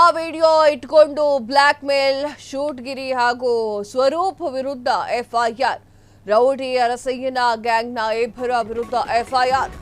ಆ ವಿಡಿಯೋ ಇಟ್ಕೊಂಡು black mail ಶೂಟ್ಗಿರಿ ಹಾಗೂ ಸ್ವರೂಪ್ ವಿರುದ್ಧ ಎಫ್ಐಆರ್. ರೌಡಿ ಅರಸಯ್ಯನ ಗ್ಯಾಂಗ್ನ ಇಬ್ಬರ ವಿರುದ್ಧ ಎಫ್ಐಆರ್.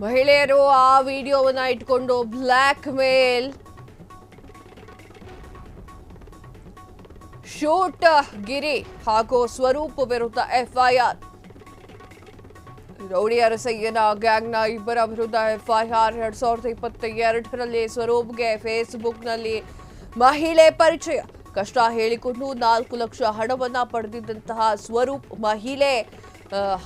ಮಹಿಳೆಯರು ಆ ವಿಡಿಯೋವನ್ನ ಇಟ್ಕೊಂಡು ಬ್ಲಾಕ್ ಮೇಲ್ ಶೂಟ್ ಗಿರಿ ಹಾಗೂ ಸ್ವರೂಪ್ ವಿರುದ್ಧ ಎಫ್ಐಆರ್. ರೌಡಿ ಅರಸಯ್ಯನ ಗ್ಯಾಂಗ್ನ ಇಬ್ಬರ ವಿರುದ್ಧ ಎಫ್ಐಆರ್. 2022ರಲ್ಲಿ ಸ್ವರೂಪ್ಗೆ ಫೇಸ್ಬುಕ್ನಲ್ಲಿ ಮಹಿಳೆ ಪರಿಚಯ. ಕಷ್ಟ ಹೇಳಿಕೊಂಡು 4 ಲಕ್ಷ ಹಣವನ್ನ ಪಡೆದಿದ್ದಂತಹ ಸ್ವರೂಪ್ ಮಹಿಳೆ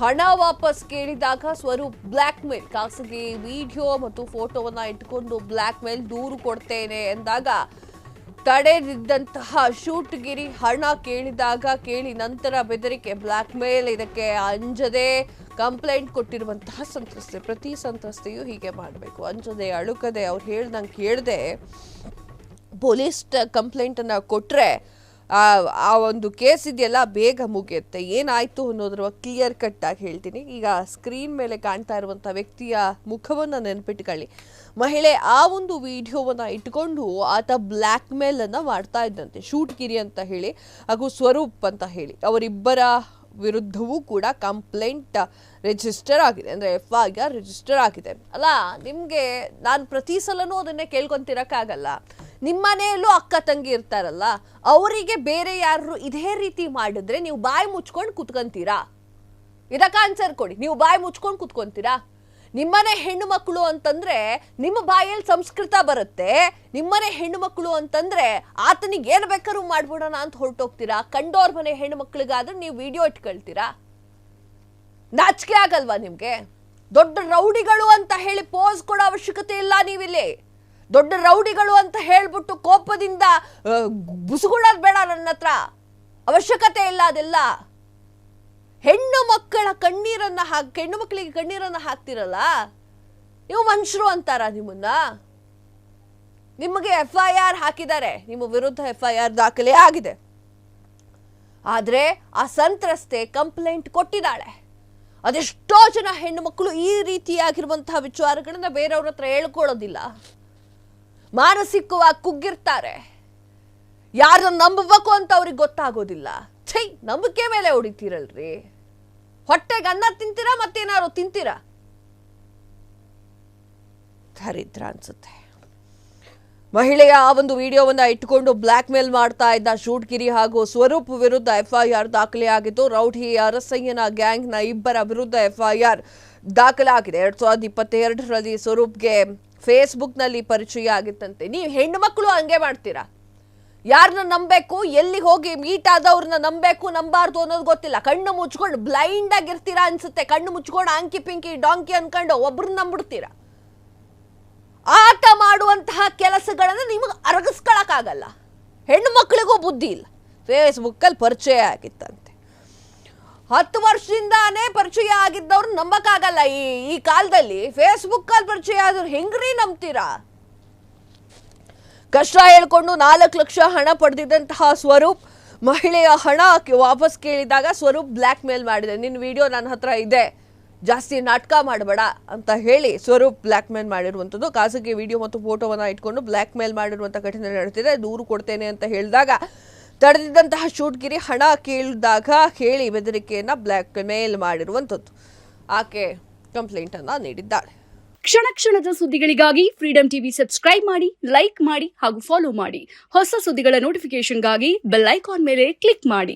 ಹಣ ವಾಪಸ್ ಕೇಳಿದಾಗ ಸ್ವರೂಪ್ ಬ್ಲಾಕ್ ಮೇಲ್, ಖಾಸಗಿ ವಿಡಿಯೋ ಮತ್ತು ಫೋಟೋವನ್ನ ಇಟ್ಕೊಂಡು ಬ್ಲಾಕ್ ಮೇಲ್ ದೂರು ಕೊಡ್ತೇನೆ ಎಂದಾಗ ತಡೆದಿದ್ದಂತಹ ಶೂಟ್ಗಿರಿ ಹಣ ಕೇಳಿ ನಂತರ ಬೆದರಿಕೆ ಬ್ಲಾಕ್ ಮೇಲ್. ಇದಕ್ಕೆ ಅಂಜದೆ ಕಂಪ್ಲೇಂಟ್ ಕೊಟ್ಟಿರುವಂತಹ ಸಂತ್ರಸ್ತೆ. ಪ್ರತಿ ಸಂತ್ರಸ್ತೆಯೂ ಹೀಗೆ ಮಾಡಬೇಕು, ಅಂಜದೆ ಅಳುಕದೆ ಅವ್ರು ಹೇಳ್ದಂಗೆ ಕೇಳದೆ ಪೊಲೀಸ್ ಕಂಪ್ಲೇಂಟ್ ಅನ್ನ ಕೊಟ್ರೆ ಆ ಒಂದು ಕೇಸ್ ಇದೆಯಲ್ಲ ಬೇಗ ಮುಗಿಯುತ್ತೆ. ಏನಾಯ್ತು ಅನ್ನೋದ್ರ ಕ್ಲಿಯರ್ ಕಟ್ ಆಗಿ ಹೇಳ್ತೀನಿ. ಈಗ ಸ್ಕ್ರೀನ್ ಮೇಲೆ ಕಾಣ್ತಾ ಇರುವಂತಹ ವ್ಯಕ್ತಿಯ ಮುಖವನ್ನ ನೆನ್ಪಿಟ್ಕೊಳ್ಳಿ. ಮಹಿಳೆ ಆ ಒಂದು ವಿಡಿಯೋವನ್ನ ಇಟ್ಕೊಂಡು ಆತ ಬ್ಲ್ಯಾಕ್ ಮೇಲ್ ಅನ್ನ ಮಾಡ್ತಾ ಇದ್ದಂತೆ. ಶೂಟ್ಗಿರಿ ಅಂತ ಹೇಳಿ ಹಾಗೂ ಸ್ವರೂಪ್ ಅಂತ ಹೇಳಿ ಅವರಿಬ್ಬರ ವಿರುದ್ಧವೂ ಕೂಡ ಕಂಪ್ಲೇಂಟ್ ರಿಜಿಸ್ಟರ್ ಆಗಿದೆ, ಅಂದ್ರೆ ಎಫ್ಐಆರ್ ರಿಜಿಸ್ಟರ್ ಆಗಿದೆ. ಅಲ್ಲ, ನಿಮ್ಗೆ ನಾನು ಪ್ರತಿ ಸಲನೂ ಅದನ್ನೇ ಕೇಳ್ಕೊಂತಿರಕ್ಕಾಗಲ್ಲ. ನಿಮ್ಮನೆಯಲ್ಲೂ ಅಕ್ಕ ತಂಗಿ ಇರ್ತಾರಲ್ಲ, ಅವರಿಗೆ ಬೇರೆ ಯಾರು ಇದೇ ರೀತಿ ಮಾಡಿದ್ರೆ ನೀವು ಬಾಯಿ ಮುಚ್ಕೊಂಡು ಕುತ್ಕೊಂತೀರಾ? ಇದಕ್ಕೆ ಆನ್ಸರ್ ಕೊಡಿ. ನೀವು ಬಾಯಿ ಮುಚ್ಕೊಂಡು ಕುತ್ಕೊಂತೀರಾ? ನಿಮ್ಮನೆ ಹೆಣ್ಣು ಮಕ್ಕಳು ಅಂತಂದ್ರೆ ನಿಮ್ಮ ಬಾಯಲ್ಲಿ ಸಂಸ್ಕೃತ ಬರುತ್ತೆ. ನಿಮ್ಮನೆ ಹೆಣ್ಣು ಮಕ್ಕಳು ಅಂತಂದ್ರೆ ಆತನಿಗೆ ಏನು ಬೇಕಾದ್ರೂ ಮಾಡ್ಬಿಡೋಣ ಅಂತ ಹೊರಟೋಗ್ತೀರಾ. ಕಂಡೋರ್ ಮನೆ ಹೆಣ್ಣು ಮಕ್ಕಳಿಗಾದ್ರೆ ನೀವು ವಿಡಿಯೋ ಇಟ್ಕೊಳ್ತೀರಾ? ನಾಚಿಕೆ ಆಗಲ್ವಾ ನಿಮ್ಗೆ? ದೊಡ್ಡ ರೌಡಿಗಳು ಅಂತ ಹೇಳಿ ಪೋಸ್ ಕೊಡೋ ಅವಶ್ಯಕತೆ ಇಲ್ಲ. ನೀವಿಲ್ಲಿ ದೊಡ್ಡ ರೌಡಿಗಳು ಅಂತ ಹೇಳ್ಬಿಟ್ಟು ಕೋಪದಿಂದ ಬುಸುಗುಳೋದು ಬೇಡ. ನನ್ನ ಹತ್ರ ಅವಶ್ಯಕತೆ ಇಲ್ಲ ಅದೆಲ್ಲ. ಹೆಣ್ಣು ಮಕ್ಕಳ ಕಣ್ಣೀರನ್ನ ಹೆಣ್ಣು ಮಕ್ಕಳಿಗೆ ಕಣ್ಣೀರನ್ನ ಹಾಕ್ತಿರಲ್ಲ, ನೀವು ಮನುಷ್ಯರು ಅಂತಾರ ನಿಮ್ಮನ್ನ? ನಿಮಗೆ ಎಫ್ಐಆರ್ ಹಾಕಿದ್ದಾರೆ, ನಿಮ್ಮ ವಿರುದ್ಧ ಎಫ್ಐಆರ್ ದಾಖಲೆ ಆಗಿದೆ. ಆದ್ರೆ ಆ ಸಂತ್ರಸ್ತೆ ಕಂಪ್ಲೇಂಟ್ ಕೊಟ್ಟಿದ್ದಾಳೆ. ಅದೆಷ್ಟೋ ಜನ ಹೆಣ್ಣು ಮಕ್ಕಳು ಈ ರೀತಿಯಾಗಿರುವಂತಹ ವಿಚಾರಗಳನ್ನ ಬೇರೆಯವ್ರ ಹತ್ರ ಹೇಳ್ಕೊಳ್ಳೋದಿಲ್ಲ. ಮಾನಸಿಕವಾಗಿ ಕುಗ್ಗಿರ್ತಾರೆ. ಯಾರನ್ನ ನಂಬಬೇಕು ಅಂತ ಅವ್ರಿಗೆ ಗೊತ್ತಾಗೋದಿಲ್ಲ. ನಂಬಿಕೆ ಮೇಲೆ ಹೊಡಿತೀರಲ್ರಿ. ಹೊಟ್ಟೆಗೆ ಅನ್ನ ತಿಂತೀರಾ, ಮತ್ತೇನಾದ್ರು ತಿಂತೀರಾ? ದರಿದ್ರ ಅನ್ಸುತ್ತೆ. ಮಹಿಳೆಯ ಆ ಒಂದು ವಿಡಿಯೋವನ್ನ ಇಟ್ಟುಕೊಂಡು ಬ್ಲಾಕ್ ಮೇಲ್ ಮಾಡ್ತಾ ಇದ್ದ ಶೂಟ್ಗಿರಿ ಹಾಗೂ ಸ್ವರೂಪ್ ವಿರುದ್ಧ ಎಫ್ಐಆರ್ ದಾಖಲೆಯಾಗಿದ್ದು, ರೌಡಿ ಅರಸಯ್ಯನ ಗ್ಯಾಂಗ್ನ ಇಬ್ಬರ ವಿರುದ್ಧ ಎಫ್ಐಆರ್ ದಾಖಲಾಗಿದೆ. 2022ರಲ್ಲಿ ಸ್ವರೂಪ್ಗೆ ಫೇಸ್ಬುಕ್ನಲ್ಲಿ ಪರಿಚಯ ಆಗಿತ್ತಂತೆ. ನೀವು ಹೆಣ್ಣು ಮಕ್ಕಳು ಹಂಗೆ ಮಾಡ್ತೀರಾ? ಯಾರನ್ನ ನಂಬಬೇಕು, ಎಲ್ಲಿ ಹೋಗಿ ಮೀಟ್ ಆದವ್ರನ್ನ ನಂಬಬೇಕು ನಂಬಾರ್ದು ಅನ್ನೋದು ಗೊತ್ತಿಲ್ಲ. ಕಣ್ಣು ಮುಚ್ಕೊಂಡು ಬ್ಲೈಂಡ್ ಆಗಿರ್ತೀರಾ ಅನ್ಸುತ್ತೆ. ಕಣ್ಣು ಮುಚ್ಕೊಂಡು ಆಂಕಿ ಪಿಂಕಿ ಡಾಂಕಿ ಅನ್ಕೊಂಡು ಒಬ್ರನ್ನ ನಂಬಿಡ್ತೀರಾ. ಆತ ಮಾಡುವಂತಹ ಕೆಲಸಗಳನ್ನ ನಿಮಗೆ ಅರಗಿಸ್ಕೊಳಕ್ಕಾಗಲ್ಲ. ಹೆಣ್ಣು ಮಕ್ಕಳಿಗೂ ಬುದ್ಧಿ ಇಲ್ಲ. ಫೇಸ್ಬುಕ್ಕಲ್ಲಿ ಪರಿಚಯ ಆಗಿತ್ತಂತೆ. 10 ವರ್ಷದಿಂದಾನೇ ಪರಿಚಯ ಆಗಿದ್ದವ್ರು ನಂಬಕ್ಕಾಗಲ್ಲ. ಈ ಕಾಲದಲ್ಲಿ ಫೇಸ್ಬುಕ್ಕಲ್ಲಿ ಪರಿಚಯ ಆದವ್ರು ಹೆಂಗ್ರಿ ನಂಬ್ತೀರಾ? ಕಷ್ಟ ಹೇಳ್ಕೊಂಡು 4 ಲಕ್ಷ ಹಣ ಪಡೆದಿದ್ದಂತಹ ಸ್ವರೂಪ್ ಮಹಿಳೆಯ ಹಣ ವಾಪಸ್ ಕೇಳಿದಾಗ ಸ್ವರೂಪ್ ಬ್ಲ್ಯಾಕ್ ಮೇಲ್ ಮಾಡಿದೆ. ನಿನ್ನ ವಿಡಿಯೋ ನನ್ನ ಹತ್ರ ಇದೆ, ಜಾಸ್ತಿ ನಾಟಕ ಮಾಡಬೇಡ ಅಂತ ಹೇಳಿ ಸ್ವರೂಪ್ ಬ್ಲ್ಯಾಕ್ ಮೇಲ್ ಮಾಡಿರುವಂಥದ್ದು. ಖಾಸಗಿ ವಿಡಿಯೋ ಮತ್ತು ಫೋಟೋವನ್ನ ಇಟ್ಕೊಂಡು ಬ್ಲ್ಯಾಕ್ ಮೇಲ್ ಮಾಡಿರುವಂಥ ಘಟನೆ ನಡೆದಿದೆ. ದೂರು ಕೊಡ್ತೇನೆ ಅಂತ ಹೇಳಿದಾಗ ತಡೆದಿದ್ದಂತಹ ಶೂಟ್ಗಿರಿ ಹಣ ಕೇಳಿ ಬೆದರಿಕೆಯನ್ನ ಬ್ಲ್ಯಾಕ್ ಮೇಲ್ ಮಾಡಿರುವಂಥದ್ದು. ಆಕೆ ಕಂಪ್ಲೇಂಟ್ ಅನ್ನ ನೀಡಿದ್ದಾಳೆ. ಕ್ಷಣ ಕ್ಷಣದ ಸುದ್ದಿಗಳಿಗಾಗಿ ಫ್ರೀಡಂ ಟಿವಿ ಸಬ್ಸ್ಕ್ರೈಬ್ ಮಾಡಿ, ಲೈಕ್ ಮಾಡಿ ಹಾಗೂ ಫಾಲೋ ಮಾಡಿ. ಹೊಸ ಸುದ್ದಿಗಳ ನೋಟಿಫಿಕೇಶನ್ಗಾಗಿ ಬೆಲ್ ಐಕಾನ್ ಮೇಲೆ ಕ್ಲಿಕ್ ಮಾಡಿ.